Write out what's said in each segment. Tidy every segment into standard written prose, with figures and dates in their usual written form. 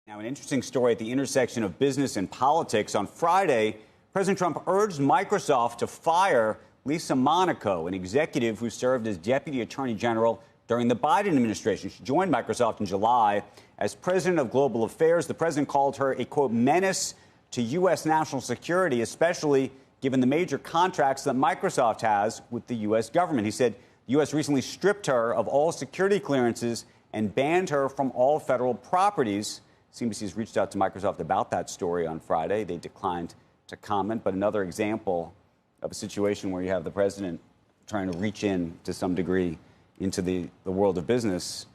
Now, an interesting story at the intersection of business and politics. On Friday, President Trump urged Microsoft to fire Lisa Monaco, an executive who served as Deputy Attorney General during the Biden administration. She joined Microsoft in July as President of Global Affairs. The president called her a, quote, menace to U.S. national security, especially given the major contracts that Microsoft has with the U.S. government. He said the U.S. recently stripped her of all security clearances and banned her from all federal properties. CNBC has reached out to Microsoft about that story on Friday. They declined to comment, but another example of a situation where you have the president trying to reach in to some degree into the world of business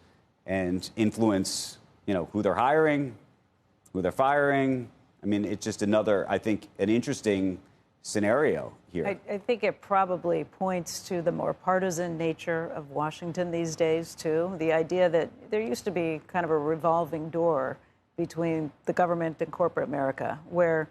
and influence, who they're hiring, who they're firing. I mean, it's just another, I think, an interesting scenario here. I think it probably points to the more partisan nature of Washington these days, too. The idea that there used to be kind of a revolving door between the government and corporate America, where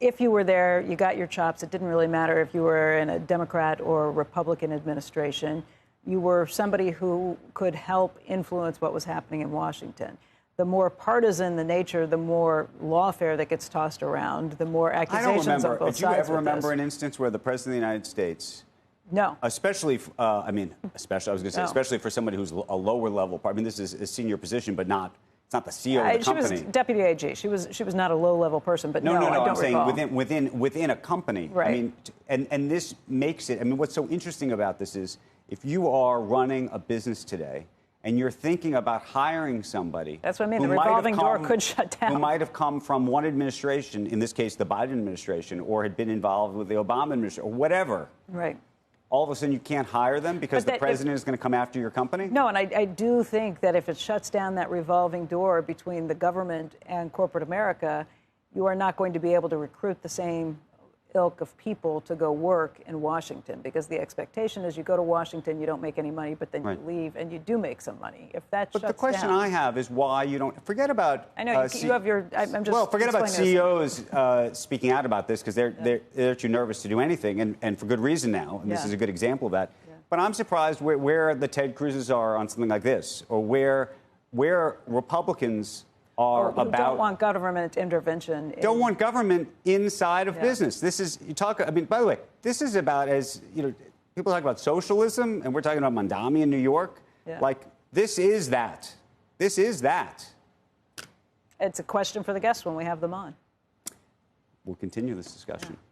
if you were there, you got your chops. It didn't really matter if you were in a Democrat or Republican administration. You were somebody who could help influence what was happening in Washington. The more partisan the nature, the more lawfare that gets tossed around, the more accusations on both sides. Do you ever remember an instance where the President of the United States, no, especially for somebody who's a lower level, I mean, this is a senior position, but it's not the CEO of the company. She was deputy AG. She was not a low-level person, but no, I don't I'm saying recall. within a company. Right. I mean, and this makes it. I mean, what's so interesting about this is if you are running a business today and you're thinking about hiring somebody, that's what I mean. The revolving door could shut down. Who might have come from one administration, in this case, the Biden administration, or had been involved with the Obama administration, or whatever. Right. All of a sudden you can't hire them because the president is going to come after your company? No, and I do think that if it shuts down that revolving door between the government and corporate America, you are not going to be able to recruit the same ilk of people to go work in Washington, because the expectation is you go to Washington, you don't make any money, but then you leave and you do make some money. If that shuts down. But the question I have is why you don't forget about. I know you have your. I'm just forget about CEOs speaking out about this because they're too nervous to do anything, and for good reason now. And this is a good example of that. Yeah. But I'm surprised where the Ted Cruzes are on something like this, or where Republicans are about. Don't want government intervention. Don't want government inside of business. This is, I mean, by the way, this is about, as, people talk about socialism, and we're talking about Mandami in New York. Yeah. Like, this is that. This is that. It's a question for the guests when we have them on. We'll continue this discussion. Yeah.